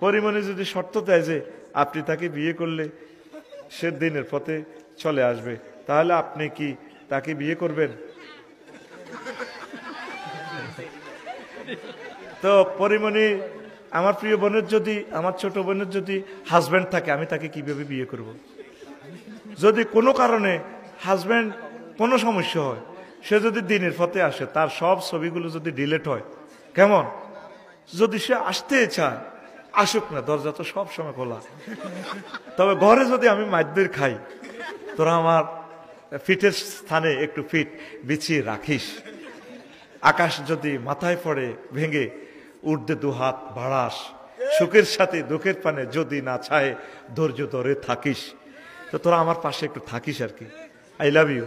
পরিমণি যদি শর্ত দেয় যে আপনি তাকে বিয়ে করলে সে দিনের পথে চলে আসবে, তাহলে আপনি কি তাকে বিয়ে করবেন? তো পরিমণি, আমার প্রিয় বোনের যদি, আমার ছোট বোনের যদি হাজব্যান্ড থাকে, আমি তাকে কিভাবে বিয়ে করব? যদি কোনো কারণে হাজব্যান্ড কোনো সমস্যা হয়, সে যদি দিনের পথে আসে, তার সব ছবিগুলো যদি ডিলেট হয়, কেমন? যদি সে আসতে চায় আসুক না, দরজা তো সব সময় খোলা। তবে ঘরে যদি আমি মাইদের খাই, তোরা আমার ফিটের স্থানে একটু ফিট বিছিয়ে রাখিস। আকাশ যদি মাথায় পড়ে ভেঙে উর্ধে দুহাত বাড়াস, সুখের সাথে দুঃখের পানে যদি না চায় ধৈর্য ধরে থাকিস। তো তোরা আমার পাশে একটু থাকিস আর কি। I love you.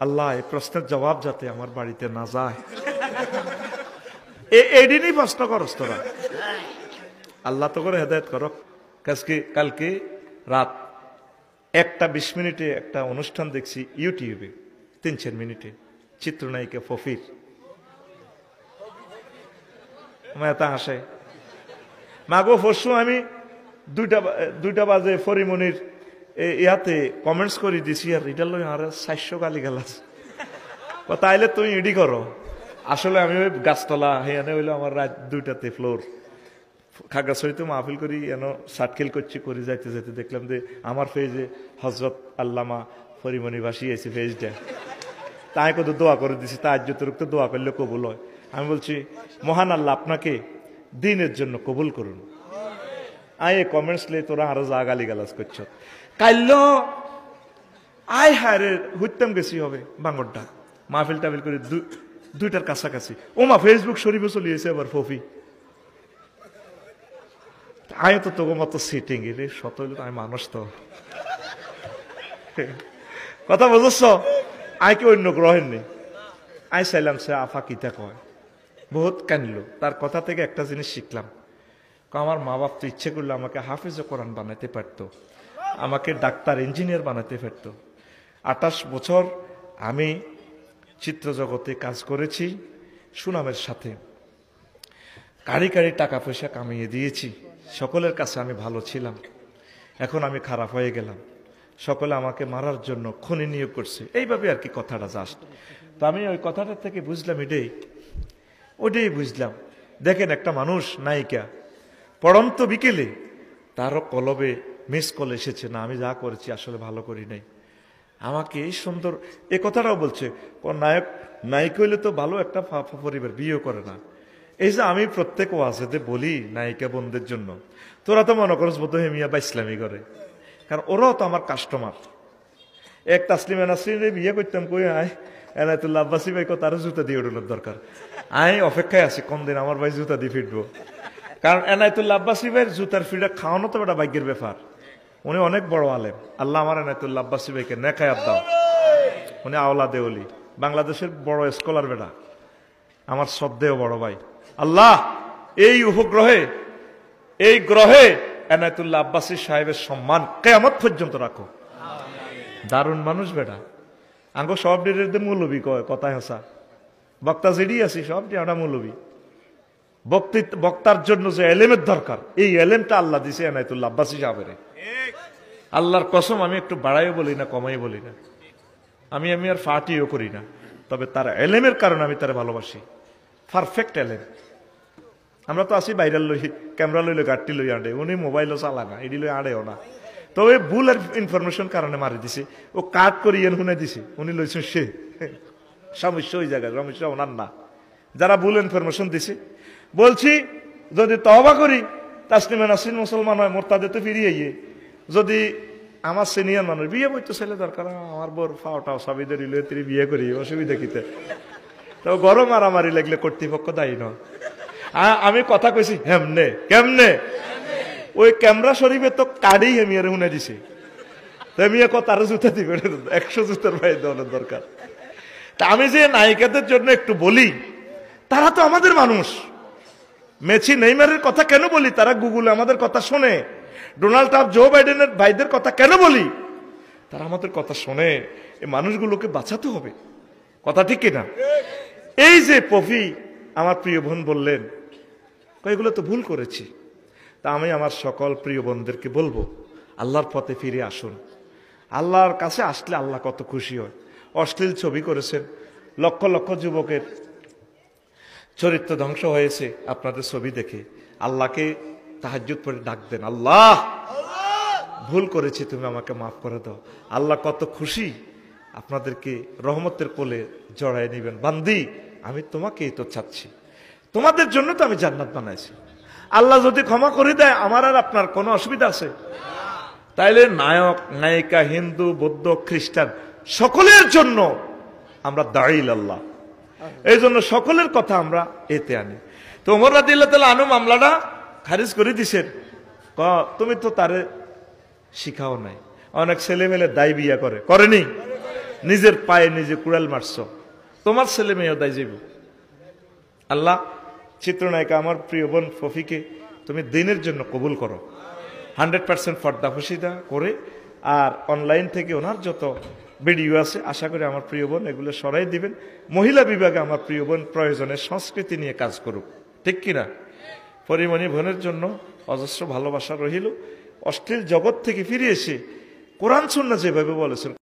আল্লাহ, এই প্রশ্নের জবাব যাতে আমার বাড়িতে না যায়, এদিনই প্রশ্ন করস তোরা। আল্লাহ তো করে হেদায়েত করো। কালকে রাত 1:20 মিনিটে একটা অনুষ্ঠান দেখছি ইউটিউবে, 3-4 মিনিটে, চিত্রনায়িকা ফফির। এত হাসে মাগো। পরশু আমি 2টা বাজে পরিমণির ইয়াতে কমেন্টস করে দিছি, আর এটা লই আর 400 গালি গালাস। তাইলে তুমি এডি করো। আসলে আমি ওই গাছতলা হেয়ানে হইলো আমার রাত 2টাতে ফ্লোর খাগড়াছড়িতে মাহফিল করি, এন সার্কেল করছি, করে যাইতে যাইতে দেখলাম যে আমার ফেজে হজরত আল্লামা পরিমণি ভাসিয়েছে ফেজটা। তাই কত দোয়া করে দিছি, তার যতটুকু দোয়া করলে কবুল হয়। আমি বলছি, মহান আল্লাহ আপনাকে দিনের জন্য কবুল করুন। আয় কমেন্টস লে তোরা আরো যা গালি গালাজ করছ। কাইল আয় হায় হুইতাম গেছি হবে বাঙ্গরটা মাহফিল টাফিল করে 2টার কাছাকাছি। ও মা, ফেসবুক শরীফে চলিয়েছে আবার ফফি। আয় তো তোর মতো সিটিং রে, শত হইলে আমি মানুষ তো কথা বুঝছ। আয় কি অন্য গ্রহের নেই। আয় চাইলাম সে আফা কিতা কয়, বহুত কানলো। তার কথা থেকে একটা জিনিস শিখলাম, আমার মা বাপ তো ইচ্ছে করলে আমাকে হাফেজে কোরআন বানাতে পারতো, আমাকে ডাক্তার ইঞ্জিনিয়ার বানাতে পারতো। 28 বছর আমি চিত্র জগতে কাজ করেছি সুনামের সাথে, কারি কারি টাকা পয়সা কামিয়ে দিয়েছি, সকলের কাছে আমি ভালো ছিলাম। এখন আমি খারাপ হয়ে গেলাম, সকলে আমাকে মারার জন্য খুনি নিয়োগ করছে, এইভাবে আর কি কথাটা জাস্ট। তো আমি ওই কথাটা থেকে বুঝলাম ওইটাই বুঝলাম। দেখেন, একটা মানুষ নায়িকা পড়ন্ত বিকেলে তারও কলবে মিস কল এসেছে, না আমি যা করেছি আসলে ভালো করি নাই, আমাকে এই সুন্দর এ কথাটাও বলছে। নায়ক হইলে তো ভালো একটা পরিবার বিয়ে করে না। এই যে আমি প্রত্যেক ওয়াজেতে বলি নায়িকা বোনদের জন্য, তোরা তো মনে করস বোধ হেমিয়া বা ইসলামী করে, কারণ ওরাও তো আমার কাস্টমার। এক তাসলিমা নাসরিনের বিয়ে করতাম, কই আয় এনায়েতুল্লাহ আব্বাসী ভাই তার জুতা দিয়ে উঠোনোর দরকার। আমি অপেক্ষায় আছি কোন দিন আমার ভাই জুতা দিয়ে ফিরবো, কারণ এনায়েতুল্লাহ আব্বাসী ভাইয়ের জুতার ফিটা খাওয়ানো তো একটা ভাগ্যের ব্যাপার। উনি অনেক বড় আলেম। আল্লাহ আমার এনায়েতুল্লাহ আব্বাসী ভাইকে নেখায়াত দাও। উনি আওলাদে ওলি, বাংলাদেশের বড় স্কলার বেটা, আমার শ্রদ্ধেয় বড় ভাই। আল্লাহ এই উপগ্রহে, এই গ্রহে এনায়েতুল্লাহ আব্বাসী সাহেবের সম্মান কিয়ামত পর্যন্ত রাখো। দারুণ মানুষ বেটা। আঙ্গো সব ডিরে মৌলবী কয়, কথায় হাসা বক্তা যেডি আছি সব আমরা মৌলবী। বক্তার জন্য যে এলেমের দরকার, এই এলেমটা আল্লাহ দিছে এনায়েতুল্লাহ আব্বাসী সাহেবের। আল্লাহর কসম, আমি একটু বাড়াইও বলি না, কমাই বলি না, আমি আর ফাটিও করি না, তবে তার এলেমের কারণে আমি তার ভালোবাসি। পারফেক্ট এলেম। আমরা তো আসি বাইরে লই, ক্যামেরা লইলে গাড়টি লই আড়ে, উনি মোবাইলও চালা না, এটি লই আড়েও না। তবে ভুল ইনফরমেশন কারণে মারি দিছে, ও কাট করি শুনে দিছে, উনি লইছেন সে সমস্যা ওই জায়গায়, সমস্যা ওনার না, যারা ভুল ইনফরমেশন দিছে। বলছি যদি তওবা করি, তাসলিমা নাসরিন মুসলমান হয়, মোরতাদে তো ফিরিয়ে গিয়ে যদি আমার সিনিয়র মানুষ বিয়ে করতে ছেলে দরকার, আমার বোর ফাওটাও সবিদের তিনি বিয়ে করি, অসুবিধা কিতে। তো গরম মারামারি লাগলে কর্তৃপক্ষ দায়ী নয়। আমি কথা কইছি হেমনে কেমনে, ওই ক্যামেরা শরীফে তো কাড়ি হেমিয়ার শুনে দিছে, হেমিয়া তার জুতা দিবে 100 জুতার বাইরে দেওয়ার দরকার। তা আমি যে নায়িকাদের জন্য একটু বলি, তারা তো আমাদের মানুষ। মেসি নেইমারের কথা কেন বলি? তারা গুগলে আমাদের কথা শোনে। ডোনাল্ড ট্রাম্প, জো বাইডেনের ভাইদের কথা কেন বলি? তারা আমাদের কথা শোনে। এই মানুষগুলোকে বাঁচাতে হবে, কথা ঠিক কিনা? এই যে পফি আমার প্রিয় বোন বললেন, এগুলো তো ভুল করেছি। তা আমি আমার সকল প্রিয় বোনদেরকে বলবো, আল্লাহর পথে ফিরে আসুন। আল্লাহর কাছে আসলে আল্লাহ কত খুশি হয়। অশ্লীল ছবি করেছেন, লক্ষ লক্ষ যুবকের চরিত্র ধ্বংস হয়েছে আপনাদের ছবি দেখে। আল্লাহকে তাহাজ্জুদ পড়ে ডাক দেন, আল্লাহ ভুল করেছি, তুমি আমাকে মাফ করে দাও। আল্লাহ কত খুশি, আপনাদেরকে রহমতের কোলে জড়ায় নিবেন। বান্দি, আমি তোমাকেই তো চাচ্ছি, তোমাদের জন্য তো আমি জান্নাত বানাইছি। আল্লাহ যদি ক্ষমা করে দেয়, আমার আর আপনার কোনো অসুবিধা আছে? তাইলে নায়ক নায়িকা, হিন্দু বৌদ্ধ খ্রিস্টান সকলের জন্য আমরা দাঁড়িল আল্লাহ, এই জন্য সকলের কথা আমরা এতে আনি। তো ওমর রাদিয়াল্লাহু তাআলা আনহু মামলাটা খারিজ করে দিছেন। তুমি তো তারে শিখাও নাই। অনেক ছেলে মেলে দায় বিয়া করেনি, নিজের পায়ে নিজে কুড়াল মারছ, তোমার ছেলে মেয়েও দায় যাইব। আল্লাহ চিত্রনায়িকা আমার প্রিয় বোন ফফিকে তুমি দিনের জন্য কবুল করো, 100% পর্দা ফসিদা করে। আর অনলাইন থেকে ওনার যত ভিডিও আছে, আশা করি আমার প্রিয় বোন এগুলো সরাই দিবেন। মহিলা বিভাগে আমার প্রিয় বোন প্রয়োজনে সংস্কৃতি নিয়ে কাজ করুক, ঠিক কিনা? পরিমণি বোনের জন্য অজস্র ভালোবাসা রহিল। অশ্লীল জগৎ থেকে ফিরে এসে কোরআন সুন্নাহ যেভাবে বলেছেন